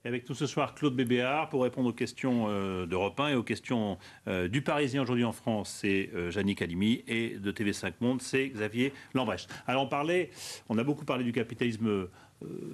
Et avec nous ce soir, Claude Bébéar, pour répondre aux questions d'Europe 1 et aux questions du Parisien aujourd'hui en France, c'est Yannick Halimi, et de TV5 Monde, c'est Xavier Lambrecht. Alors on a beaucoup parlé du capitalisme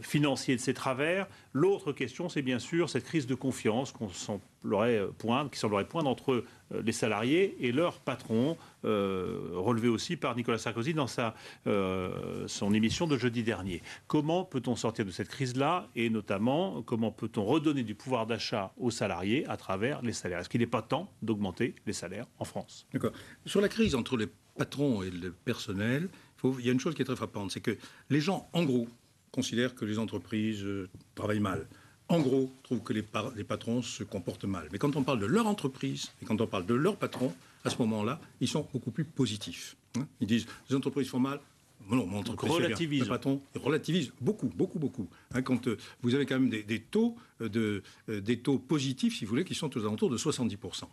financier de ses travers. L'autre question, c'est bien sûr cette crise de confiance qui semblerait poindre entre les salariés et leurs patrons, relevé aussi par Nicolas Sarkozy dans son émission de jeudi dernier. Comment peut-on sortir de cette crise-là et notamment, comment peut-on redonner du pouvoir d'achat aux salariés à travers les salaires? Est-ce qu'il n'est pas temps d'augmenter les salaires en France? D'accord. Sur la crise entre les patrons et le personnel, il y a une chose qui est très frappante, c'est que les gens, en gros, considèrent que les entreprises travaillent mal. En gros, trouvent que les patrons se comportent mal. Mais quand on parle de leur entreprise et quand on parle de leur patron, à ce moment-là, ils sont beaucoup plus positifs. Ils disent les entreprises font mal. Non, mon entreprise relativise. Le patron relativise beaucoup. Quand vous avez quand même des taux positifs, si vous voulez, qui sont aux alentours de 70%.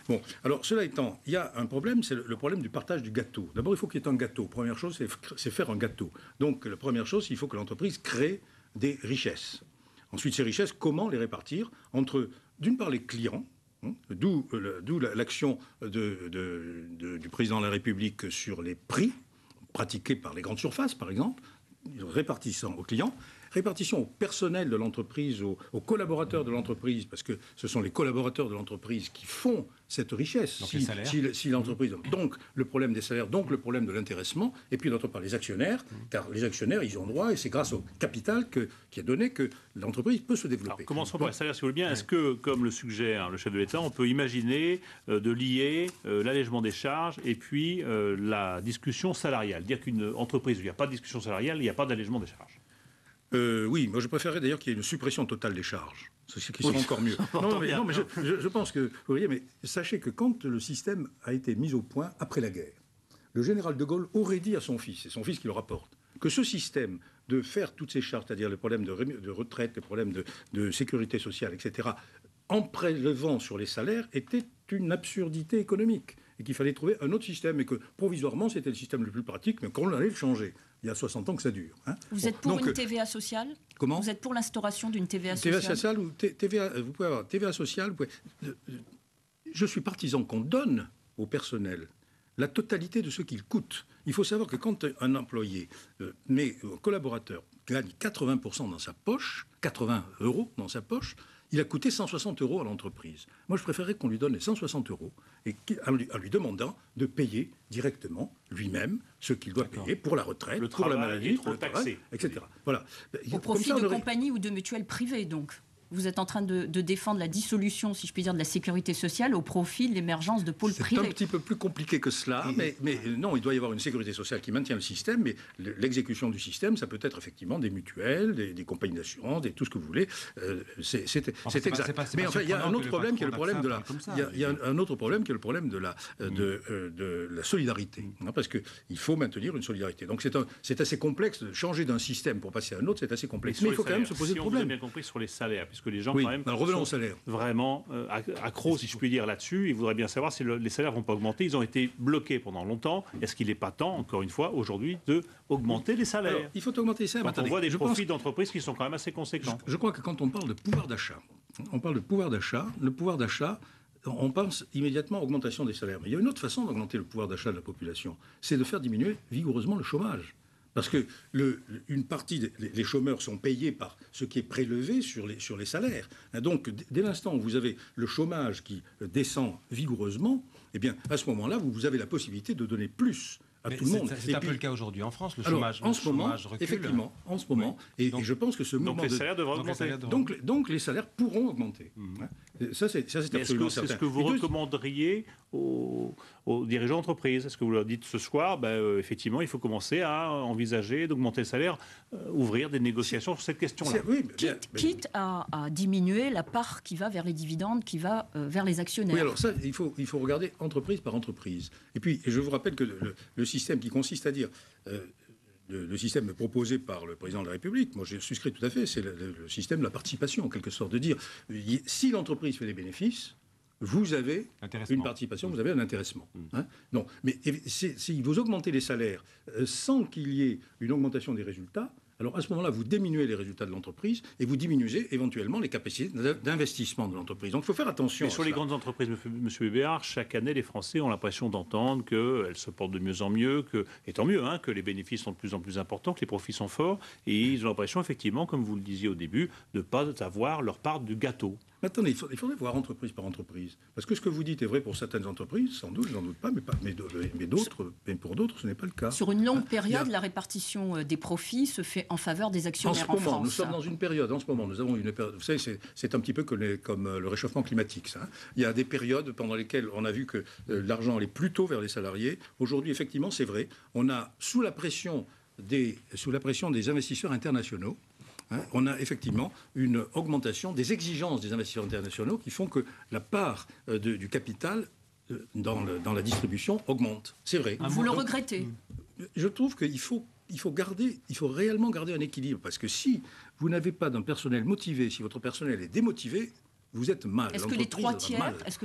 Bon, alors cela étant, il y a un problème, c'est le problème du partage du gâteau. D'abord, il faut qu'il y ait un gâteau. Première chose, c'est faire un gâteau. Donc, la première chose, il faut que l'entreprise crée des richesses. Ensuite, ces richesses, comment les répartir entre, d'une part, les clients, d'où l'action du président de la République sur les prix pratiqués par les grandes surfaces, par exemple, répartissant aux clients, répartition au personnel de l'entreprise, aux collaborateurs de l'entreprise, parce que ce sont les collaborateurs de l'entreprise qui font cette richesse. Donc les salaires. Si l'entreprise... Donc le problème des salaires, donc le problème de l'intéressement, et puis d'autre part les actionnaires, car les actionnaires, ils ont droit, et c'est grâce au capital qui a donné que l'entreprise peut se développer. Alors, commençons par les salaires, si vous voulez bien. Est-ce que, comme le suggère le chef de l'État, on peut imaginer de lier l'allègement des charges et puis la discussion salariale? Dire qu'une entreprise où il n'y a pas de discussion salariale, il n'y a pas d'allègement des charges. Oui, moi je préférerais d'ailleurs qu'il y ait une suppression totale des charges. Ce qui serait encore mieux. Non, mais je pense que... Vous voyez, mais sachez que quand le système a été mis au point après la guerre, le général de Gaulle aurait dit à son fils, c'est son fils qui le rapporte, que ce système de faire toutes ces charges, c'est-à-dire les problèmes de retraite, les problèmes de sécurité sociale, etc., en prélevant sur les salaires, était une absurdité économique. Et qu'il fallait trouver un autre système, et que provisoirement c'était le système le plus pratique, mais qu'on allait le changer. Il y a 60 ans que ça dure. Vous êtes pour une TVA sociale? Comment? Vous êtes pour l'instauration d'une TVA sociale? TVA sociale ou TVA, vous pouvez avoir TVA sociale. Je suis partisan qu'on donne au personnel la totalité de ce qu'il coûte. Il faut savoir que quand un employé, un collaborateur, gagne 80% dans sa poche, 80 € dans sa poche, il a coûté 160 € à l'entreprise. Moi, je préférerais qu'on lui donne les 160 € et en lui demandant de payer directement lui-même ce qu'il doit payer pour la retraite, pour la maladie, pour le taxer, etc. Voilà. Au profit de compagnies ou de mutuelles privées, donc. Vous êtes en train de défendre la dissolution, si je puis dire, de la sécurité sociale au profit de l'émergence de pôles privés. C'est un petit peu plus compliqué que cela, mais non, il doit y avoir une sécurité sociale qui maintient le système, mais l'exécution du système, ça peut être effectivement des mutuelles, des compagnies d'assurance, tout ce que vous voulez. C'est exact. Mais enfin, il y a un autre problème qui est le problème de la... Il y a un autre problème qui est le problème de la solidarité, parce qu'il faut maintenir une solidarité. Donc c'est assez complexe de changer d'un système pour passer à un autre, c'est assez complexe. Mais il faut quand même se poser le problème. Si on a bien compris sur les salaires, puisque les gens, quand même, revenons au salaire. Vraiment accros, si je puis dire, là-dessus. Ils voudraient bien savoir si les salaires ne vont pas augmenter. Ils ont été bloqués pendant longtemps. Est-ce qu'il n'est pas temps, encore une fois, aujourd'hui, d'augmenter les salaires? Alors, il faut augmenter les salaires. On voit des profits d'entreprises qui sont quand même assez conséquents. Je crois que quand on parle de pouvoir d'achat, le pouvoir d'achat, on pense immédiatement à augmentation des salaires. Mais il y a une autre façon d'augmenter le pouvoir d'achat de la population, c'est de faire diminuer vigoureusement le chômage. Parce que une partie des chômeurs sont payés par ce qui est prélevé sur les salaires. Donc, dès l'instant où vous avez le chômage qui descend vigoureusement, eh bien, à ce moment-là, vous avez la possibilité de donner plus à tout le monde. C'est un peu le cas aujourd'hui en France, le chômage recule. Effectivement, en ce moment, oui. Et je pense que ce mouvement... Donc les salaires devraient augmenter. Donc les salaires pourront augmenter. Ça, c'est absolument certain. C'est ce que vous recommanderiez aux dirigeants d'entreprise? Est-ce que vous leur dites ce soir, effectivement, il faut commencer à envisager d'augmenter le salaire, ouvrir des négociations sur cette question-là? Oui, quitte à diminuer la part qui va vers les dividendes, qui va vers les actionnaires. Oui, alors ça, il faut regarder entreprise par entreprise. Et puis, je vous rappelle que le système qui consiste à dire... le système proposé par le président de la République, moi je souscris tout à fait, c'est le système de la participation, en quelque sorte, de dire, si l'entreprise fait des bénéfices, vous avez une participation, vous avez un intéressement. Non, mais si vous augmentez les salaires sans qu'il y ait une augmentation des résultats, alors à ce moment-là, vous diminuez les résultats de l'entreprise et vous diminuez éventuellement les capacités d'investissement de l'entreprise. Donc il faut faire attention. Mais sur les grandes entreprises, M. Bébéard, chaque année, les Français ont l'impression d'entendre qu'elles se portent de mieux en mieux, et tant mieux, que les bénéfices sont de plus en plus importants, que les profits sont forts, et ils ont l'impression, effectivement, comme vous le disiez au début, de ne pas avoir leur part du gâteau. Mais attendez, il faudrait voir entreprise par entreprise. Parce que ce que vous dites est vrai pour certaines entreprises, sans doute, je n'en doute pas, mais pour d'autres, ce n'est pas le cas. Sur une longue période, la répartition des profits se fait en faveur des actionnaires en France. Nous sommes dans une période, en ce moment, nous avons une période, vous savez, c'est un petit peu comme le réchauffement climatique, ça. Il y a des périodes pendant lesquelles on a vu que l'argent allait plutôt vers les salariés. Aujourd'hui, effectivement, c'est vrai, on a, sous la pression des investisseurs internationaux, on a effectivement une augmentation des exigences des investisseurs internationaux qui font que la part du capital dans la distribution augmente. C'est vrai. Vous le regrettez? Je trouve qu'il faut réellement garder un équilibre. Parce que si vous n'avez pas d'un personnel motivé, si votre personnel est démotivé, vous êtes mal. Est-ce que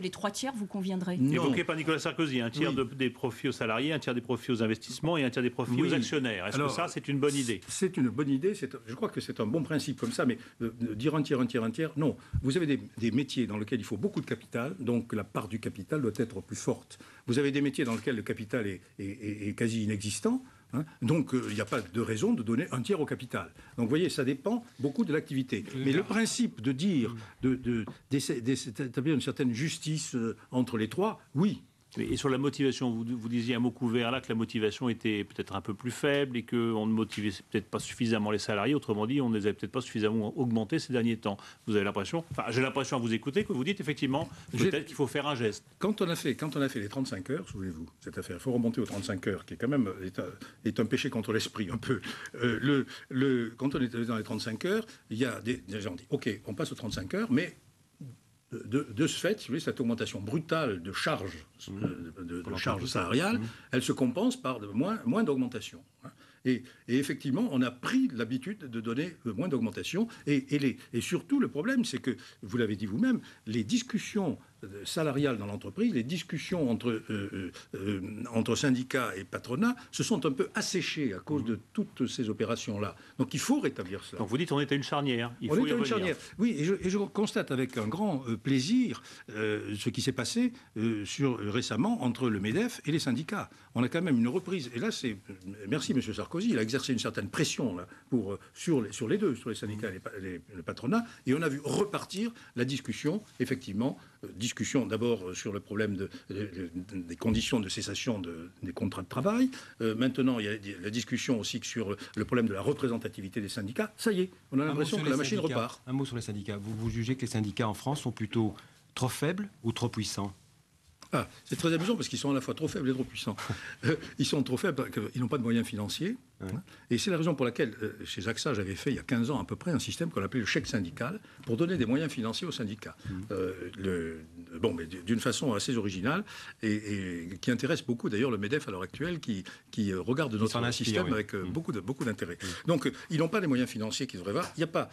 les trois tiers vous conviendraient? Évoqué par Nicolas Sarkozy, un tiers des profits aux salariés, un tiers des profits aux investissements et un tiers des profits aux actionnaires. Est-ce que ça, c'est une bonne idée? C'est une bonne idée. Je crois que c'est un bon principe comme ça, mais dire un tiers, non. Vous avez des métiers dans lesquels il faut beaucoup de capital, donc la part du capital doit être plus forte. Vous avez des métiers dans lesquels le capital est quasi inexistant. Donc, il n'y a pas de raison de donner un tiers au capital. Donc, vous voyez, ça dépend beaucoup de l'activité. Mais le principe de dire, d'établir une certaine justice entre les trois, oui. Et sur la motivation, vous disiez un mot couvert là que la motivation était peut-être un peu plus faible et qu'on ne motivait peut-être pas suffisamment les salariés. Autrement dit, on ne les avait peut-être pas suffisamment augmentés ces derniers temps. Vous avez l'impression, j'ai l'impression à vous écouter que vous dites effectivement peut-être qu'il faut faire un geste. Quand on a fait les 35 heures, souvenez-vous, cette affaire, il faut remonter aux 35 heures, qui est quand même est un péché contre l'esprit un peu. Quand on était dans les 35 heures, il y a des gens qui disent OK, on passe aux 35 heures, mais de ce fait, si vous voulez, cette augmentation brutale de charges salariales, elle se compense par moins d'augmentation. Et effectivement, on a pris l'habitude de donner moins d'augmentation. Et surtout, le problème, c'est que, vous l'avez dit vous-même, les discussions salariales dans l'entreprise, les discussions entre syndicats et patronat se sont un peu asséchées à cause de toutes ces opérations-là. Donc il faut rétablir cela. Donc vous dites on est à une charnière. On est à une charnière. Oui, et je constate avec un grand plaisir ce qui s'est passé récemment entre le MEDEF et les syndicats. On a quand même une reprise. Et là, merci M. Sarkozy, il a exercé une certaine pression là, sur les deux, sur les syndicats et le patronat. Et on a vu repartir la discussion, effectivement, discussion d'abord sur le problème des conditions de cessation des contrats de travail. Maintenant, il y a la discussion aussi sur le problème de la représentativité des syndicats. Ça y est, on a l'impression que la machine repart. Un mot sur les syndicats. Vous jugez que les syndicats en France sont plutôt trop faibles ou trop puissants? C'est très amusant parce qu'ils sont à la fois trop faibles et trop puissants. Ils sont trop faibles parce qu'ils n'ont pas de moyens financiers. Ouais. Et c'est la raison pour laquelle, chez AXA, j'avais fait il y a 15 ans à peu près un système qu'on appelait le chèque syndical pour donner des moyens financiers aux syndicats. Mais d'une façon assez originale et qui intéresse beaucoup d'ailleurs le MEDEF à l'heure actuelle qui regarde notre système avec beaucoup d'intérêt. Donc ils n'ont pas les moyens financiers qu'ils devraient avoir. Il n'y a pas...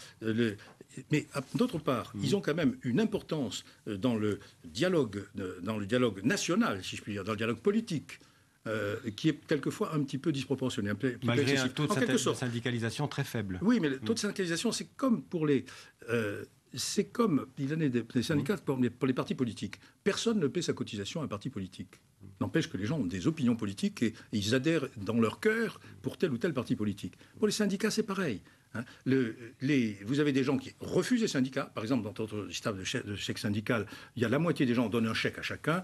Mais d'autre part, ils ont quand même une importance dans le dialogue national, si je puis dire, dans le dialogue politique. Qui est quelquefois un petit peu disproportionné. Malgré un taux de syndicalisation très faible. Oui, mais le taux de syndicalisation, c'est comme pour les syndicats pour les partis politiques. Personne ne paie sa cotisation à un parti politique. N'empêche que les gens ont des opinions politiques et ils adhèrent dans leur cœur pour tel ou tel parti politique. Pour les syndicats, c'est pareil. Vous avez des gens qui refusent les syndicats. Par exemple, dans notre système de chèque syndical, il y a la moitié des gens qui donnent un chèque à chacun,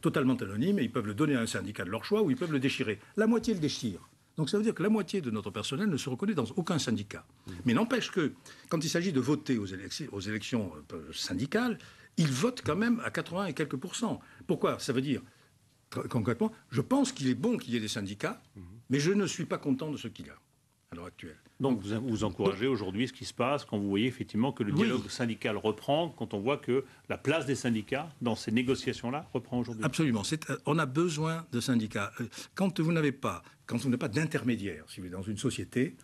totalement anonyme, et ils peuvent le donner à un syndicat de leur choix ou ils peuvent le déchirer. La moitié le déchire. Donc ça veut dire que la moitié de notre personnel ne se reconnaît dans aucun syndicat. Mais n'empêche que, quand il s'agit de voter aux élections syndicales, ils votent quand même à 80 et quelques %. Pourquoi? Ça veut dire, concrètement, je pense qu'il est bon qu'il y ait des syndicats, mais je ne suis pas content de ce qu'il y a à l'heure actuelle. Donc vous encouragez aujourd'hui ce qui se passe quand vous voyez effectivement que le dialogue syndical reprend, quand on voit que la place des syndicats dans ces négociations-là reprend aujourd'hui. Absolument. On a besoin de syndicats. Quand vous n'avez pas d'intermédiaire, si vous voulez, dans une société,